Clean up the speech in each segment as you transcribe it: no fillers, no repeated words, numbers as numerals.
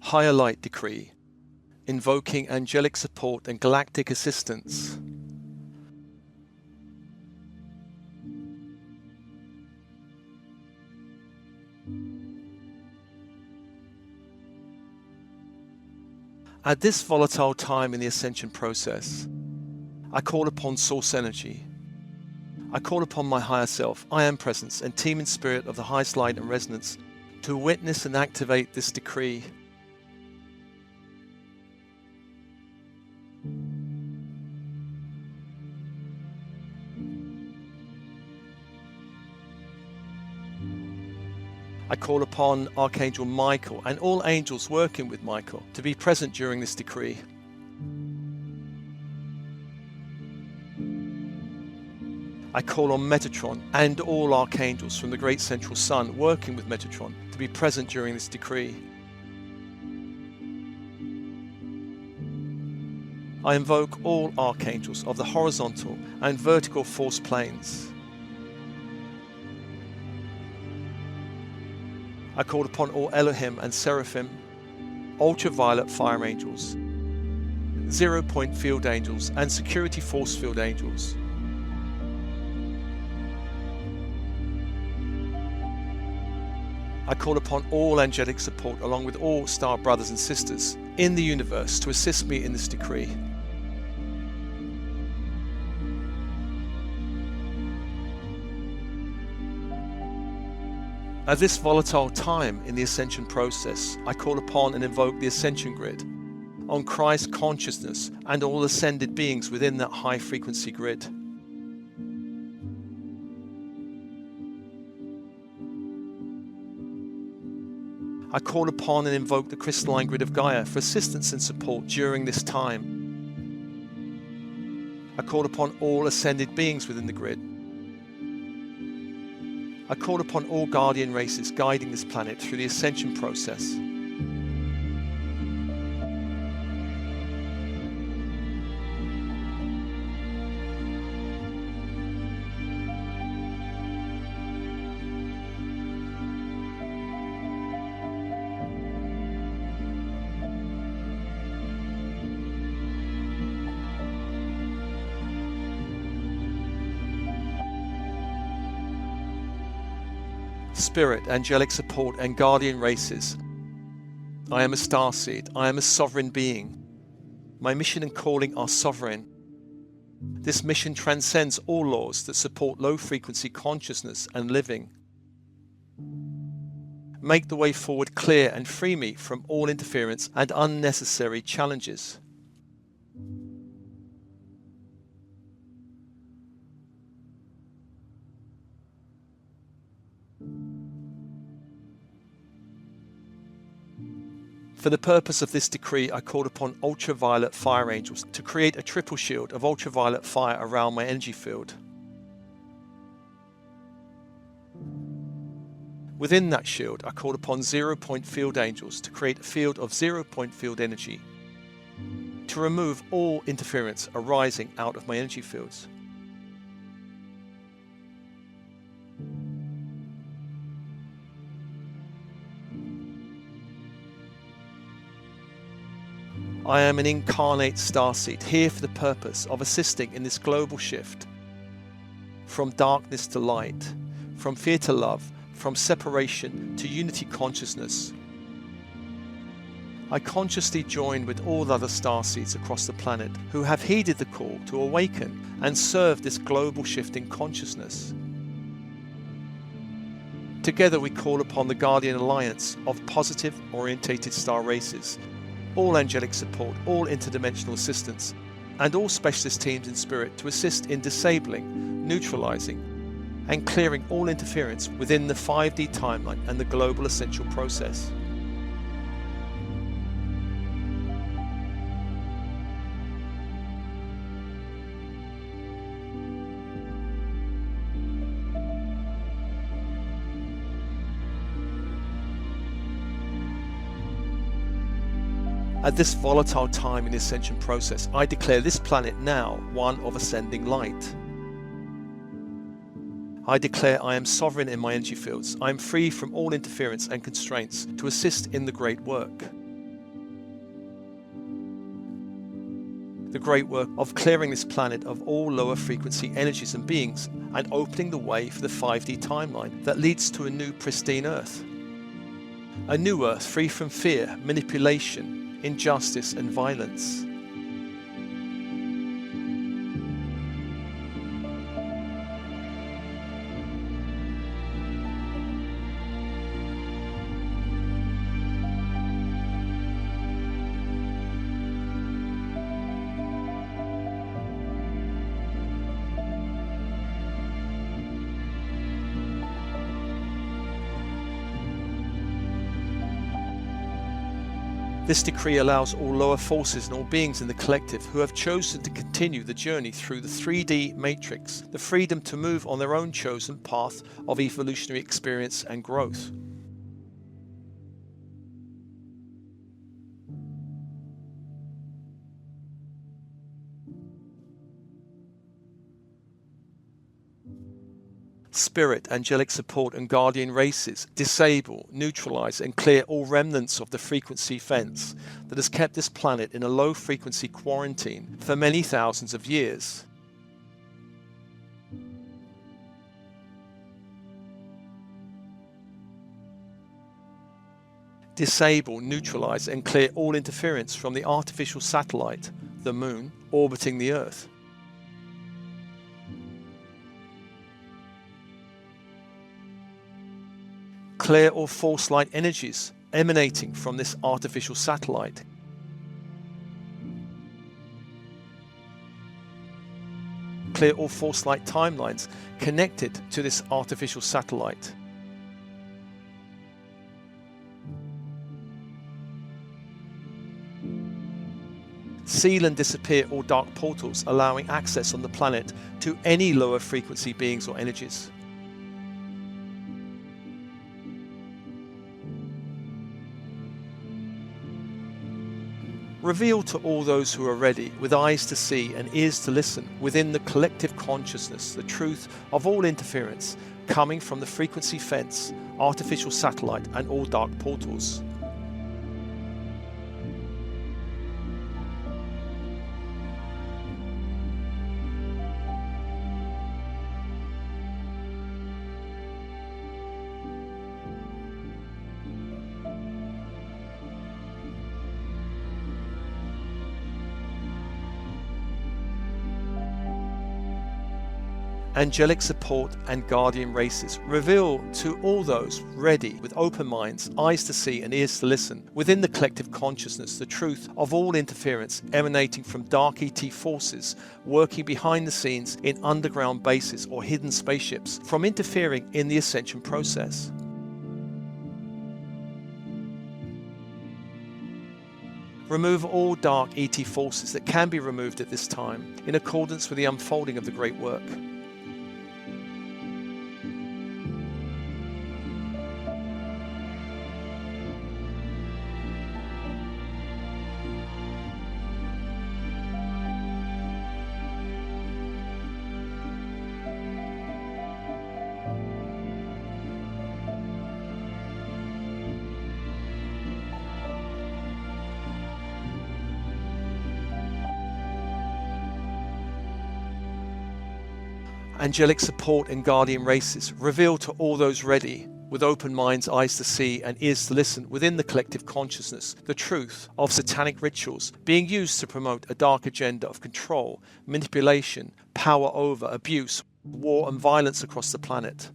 Higher Light Decree, invoking angelic support and galactic assistance. At this volatile time in the ascension process, I call upon source energy. I call upon my higher self, I am presence, and team in spirit of the highest light and resonance to witness and activate this decree. I call upon Archangel Michael and all angels working with Michael to be present during this decree. I call on Metatron and all archangels from the great central sun working with Metatron to be present during this decree. I invoke all archangels of the horizontal and vertical force planes. I called upon all Elohim and Seraphim, ultraviolet fire angels, 0-point field angels, and security force field angels. I call upon all angelic support along with all star brothers and sisters in the universe to assist me in this decree. At this volatile time in the ascension process, I call upon and invoke the ascension grid on Christ consciousness and all ascended beings within that high frequency grid. I call upon and invoke the crystalline grid of Gaia for assistance and support during this time. I call upon all ascended beings within the grid. I call upon all guardian races guiding this planet through the ascension process. Spirit, angelic support, and guardian races. I am a starseed. I am a sovereign being. My mission and calling are sovereign. This mission transcends all laws that support low-frequency consciousness and living. Make the way forward clear and free me from all interference and unnecessary challenges. For the purpose of this decree, I called upon ultraviolet fire angels to create a triple shield of ultraviolet fire around my energy field. Within that shield, I called upon 0-point field angels to create a field of 0-point field energy to remove all interference arising out of my energy fields. I am an incarnate starseed here for the purpose of assisting in this global shift from darkness to light, from fear to love, from separation to unity consciousness. I consciously join with all other starseeds across the planet who have heeded the call to awaken and serve this global shift in consciousness. Together we call upon the Guardian Alliance of positive-orientated star races, all angelic support, all interdimensional assistance, and all specialist teams in spirit to assist in disabling, neutralizing, and clearing all interference within the 5D timeline and the global essential process. At this volatile time in the ascension process, I declare this planet now one of ascending light. I declare I am sovereign in my energy fields. I am free from all interference and constraints to assist in the great work. The great work of clearing this planet of all lower frequency energies and beings and opening the way for the 5D timeline that leads to a new pristine Earth. A new Earth free from fear, manipulation, injustice and violence. This decree allows all lower forces and all beings in the collective who have chosen to continue the journey through the 3D matrix the freedom to move on their own chosen path of evolutionary experience and growth. Spirit, angelic support and guardian races disable, neutralise and clear all remnants of the frequency fence that has kept this planet in a low frequency quarantine for many thousands of years. Disable, neutralise and clear all interference from the artificial satellite, the Moon, orbiting the Earth. Clear all false light energies emanating from this artificial satellite. Clear all false light timelines connected to this artificial satellite. Seal and disappear all dark portals allowing access on the planet to any lower frequency beings or energies. Reveal to all those who are ready, with eyes to see and ears to listen, within the collective consciousness, the truth of all interference coming from the frequency fence, artificial satellite and all dark portals. Angelic support and guardian races reveal to all those ready with open minds, eyes to see and ears to listen, within the collective consciousness, the truth of all interference emanating from dark ET forces working behind the scenes in underground bases or hidden spaceships from interfering in the ascension process. Remove all dark ET forces that can be removed at this time in accordance with the unfolding of the great work. Angelic support and guardian races reveal to all those ready, with open minds, eyes to see and ears to listen, within the collective consciousness, the truth of satanic rituals being used to promote a dark agenda of control, manipulation, power over, abuse, war and violence across the planet.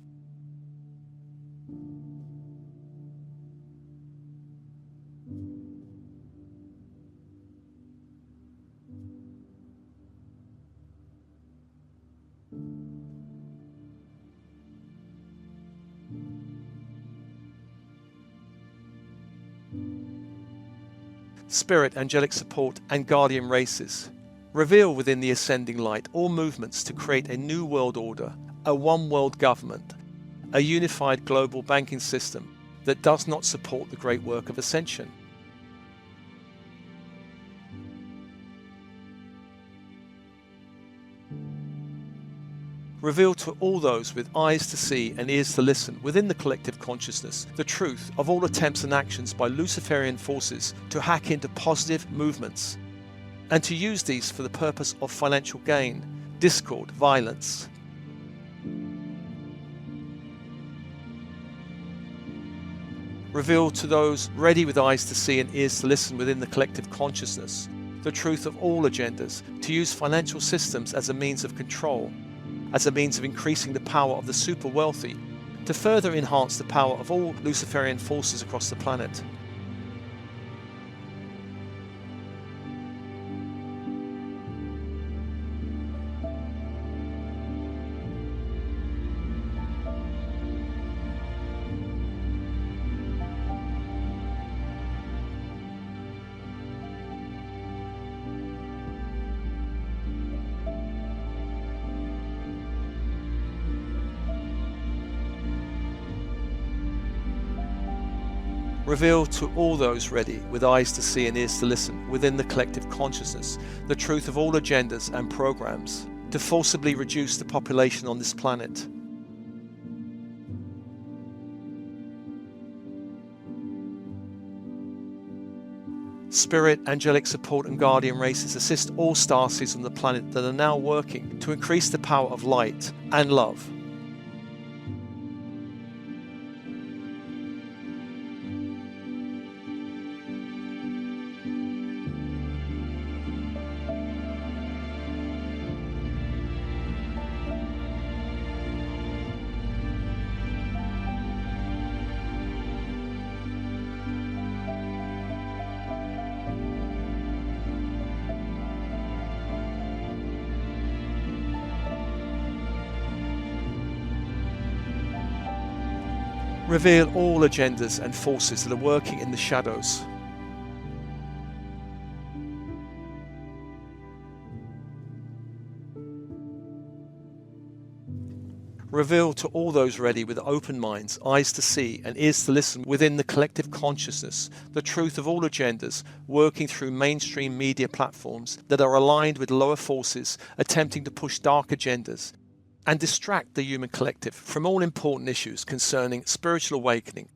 Spirit, angelic support and guardian races reveal within the ascending light all movements to create a new world order, a one world government, a unified global banking system that does not support the great work of ascension. Reveal to all those with eyes to see and ears to listen within the collective consciousness the truth of all attempts and actions by Luciferian forces to hack into positive movements and to use these for the purpose of financial gain, discord, violence. Reveal to those ready with eyes to see and ears to listen within the collective consciousness the truth of all agendas to use financial systems as a means of control, as a means of increasing the power of the super wealthy, to further enhance the power of all Luciferian forces across the planet. Reveal to all those ready with eyes to see and ears to listen within the collective consciousness the truth of all agendas and programs to forcibly reduce the population on this planet. Spirit, angelic support and guardian races assist all starseeds on the planet that are now working to increase the power of light and love. Reveal all agendas and forces that are working in the shadows. Reveal to all those ready with open minds, eyes to see and ears to listen within the collective consciousness the truth of all agendas working through mainstream media platforms that are aligned with lower forces attempting to push dark agendas and distract the human collective from all important issues concerning spiritual awakening,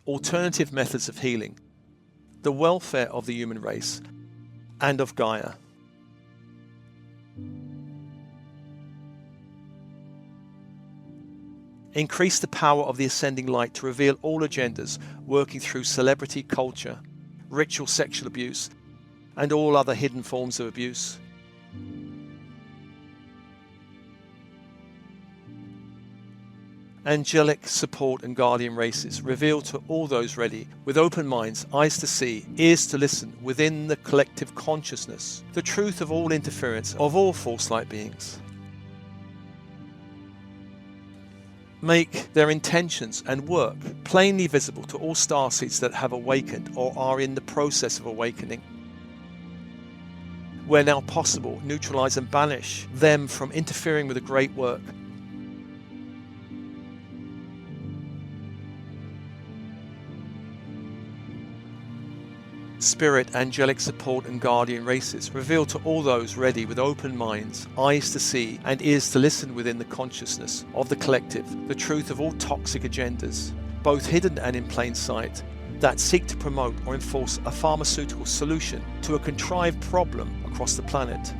alternative methods of healing, the welfare of the human race, and of Gaia. Increase the power of the ascending light to reveal all agendas working through celebrity culture, ritual sexual abuse, and all other hidden forms of abuse. Angelic support and guardian races reveal to all those ready with open minds, eyes to see, ears to listen within the collective consciousness the truth of all interference of all false light beings. Make their intentions and work plainly visible to all starseeds that have awakened or are in the process of awakening. Where now possible, neutralise and banish them from interfering with the great work. Spirit, angelic support and guardian races reveal to all those ready with open minds, eyes to see and ears to listen within the consciousness of the collective the truth of all toxic agendas, both hidden and in plain sight, that seek to promote or enforce a pharmaceutical solution to a contrived problem across the planet.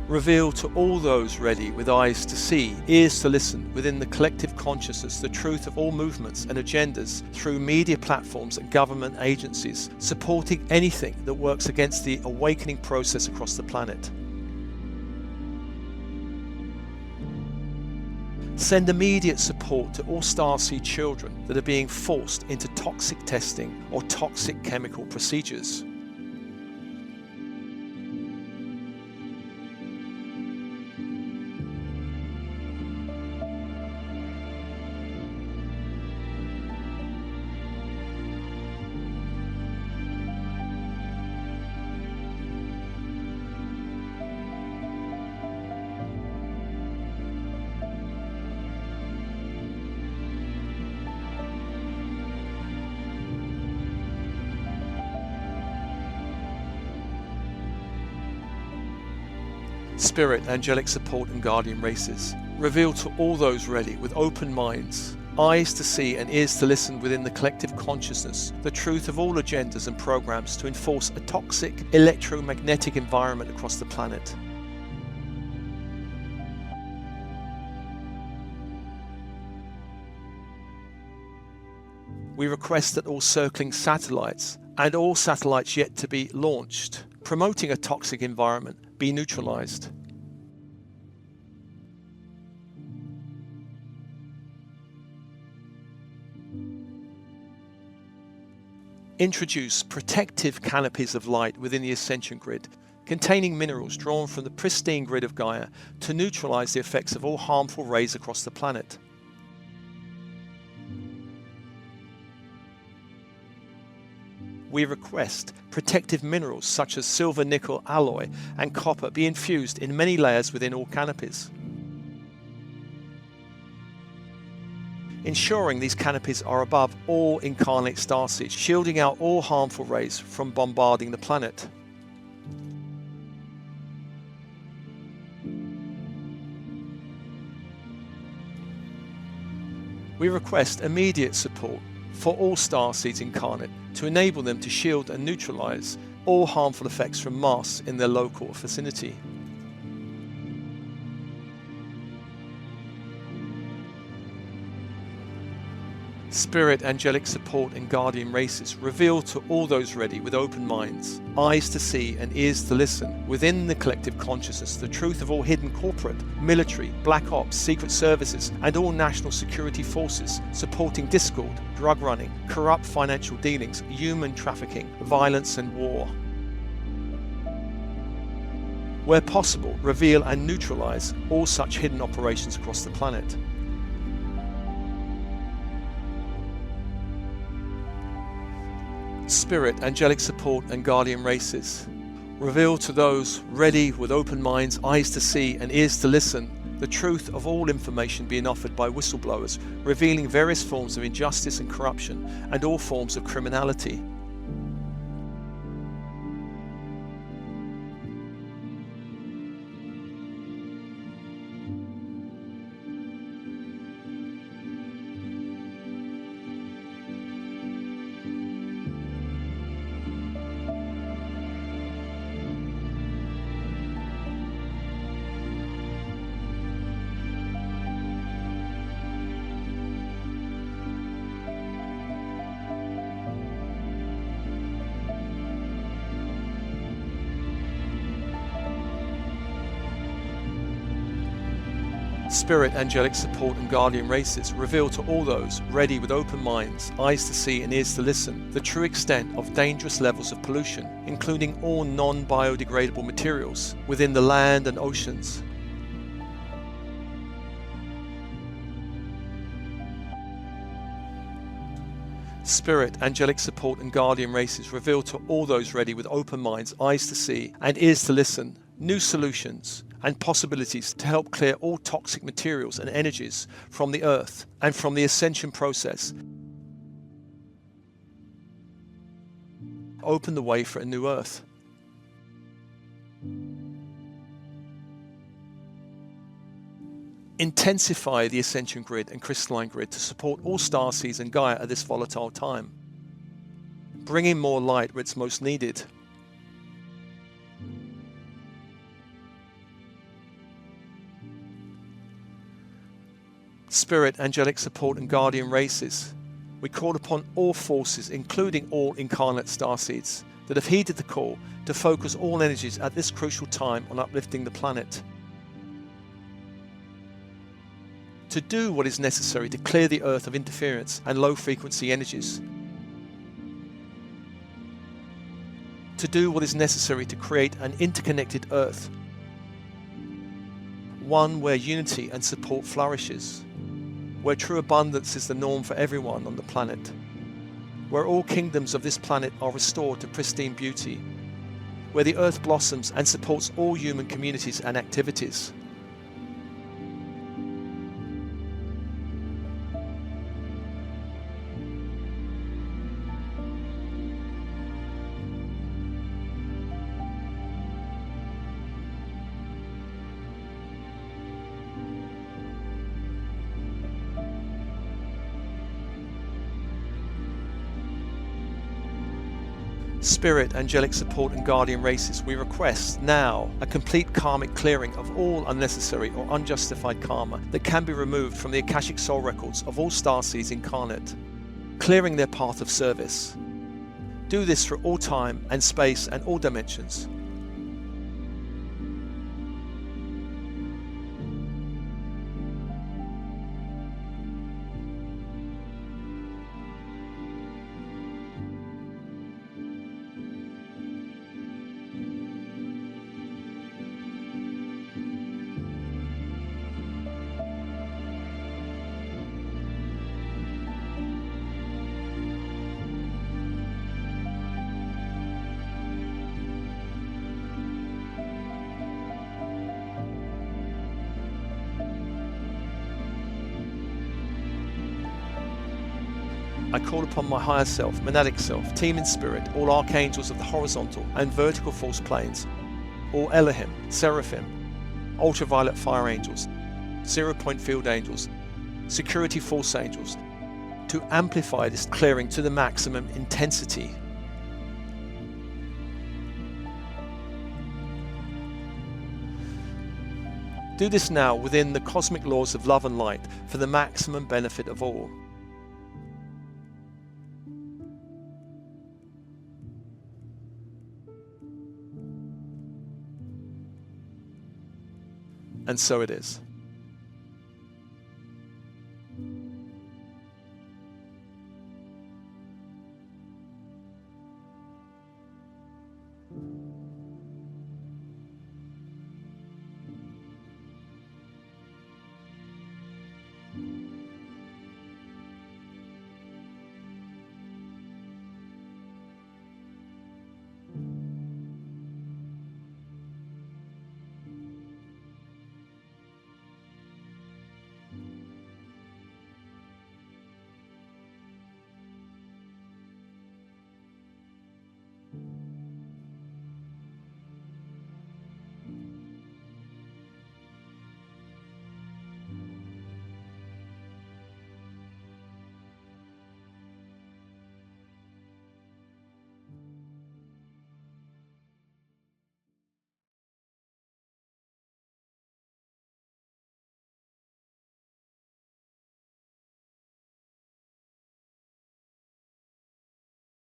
Reveal to all those ready with eyes to see, ears to listen within the collective consciousness the truth of all movements and agendas through media platforms and government agencies supporting anything that works against the awakening process across the planet. Send immediate support to all starseed children that are being forced into toxic testing or toxic chemical procedures. Spirit, angelic support and guardian races, reveal to all those ready with open minds, eyes to see and ears to listen within the collective consciousness, the truth of all agendas and programs to enforce a toxic electromagnetic environment across the planet. We request that all circling satellites and all satellites yet to be launched, promoting a toxic environment, be neutralized. Introduce protective canopies of light within the ascension grid, containing minerals drawn from the pristine grid of Gaia to neutralize the effects of all harmful rays across the planet. We request protective minerals such as silver, nickel, alloy and copper be infused in many layers within all canopies, ensuring these canopies are above all incarnate starseeds, shielding out all harmful rays from bombarding the planet. We request immediate support for all starseeds incarnate to enable them to shield and neutralize all harmful effects from Mars in their local vicinity. Spirit, angelic support and guardian races reveal to all those ready with open minds, eyes to see and ears to listen within the collective consciousness the truth of all hidden corporate, military, black ops, secret services and all national security forces supporting discord, drug running, corrupt financial dealings, human trafficking, violence and war. Where possible, reveal and neutralize all such hidden operations across the planet. Spirit, angelic support and guardian races reveal to those ready with open minds, eyes to see and ears to listen the truth of all information being offered by whistleblowers, revealing various forms of injustice and corruption and all forms of criminality. Spirit, angelic support and guardian races reveal to all those ready with open minds, eyes to see and ears to listen the true extent of dangerous levels of pollution, including all non-biodegradable materials within the land and oceans. Spirit, angelic support and guardian races reveal to all those ready with open minds, eyes to see and ears to listen new solutions and possibilities to help clear all toxic materials and energies from the earth and from the ascension process. Open the way for a new earth. Intensify the ascension grid and crystalline grid to support all starseeds and Gaia at this volatile time, bringing more light where it's most needed. Spirit, angelic support and guardian races, we call upon all forces, including all incarnate starseeds, that have heeded the call to focus all energies at this crucial time on uplifting the planet. To do what is necessary to clear the earth of interference and low-frequency energies. To do what is necessary to create an interconnected earth, one where unity and support flourishes, where true abundance is the norm for everyone on the planet, where all kingdoms of this planet are restored to pristine beauty, where the earth blossoms and supports all human communities and activities. Spirit, angelic support and guardian races, we request now a complete karmic clearing of all unnecessary or unjustified karma that can be removed from the Akashic soul records of all starseeds incarnate, clearing their path of service. Do this for all time and space and all dimensions. I call upon my higher self, monadic self, team in spirit, all archangels of the horizontal and vertical force planes, all Elohim, Seraphim, ultraviolet fire angels, 0-point field angels, security force angels, to amplify this clearing to the maximum intensity. Do this now within the cosmic laws of love and light for the maximum benefit of all. And so it is.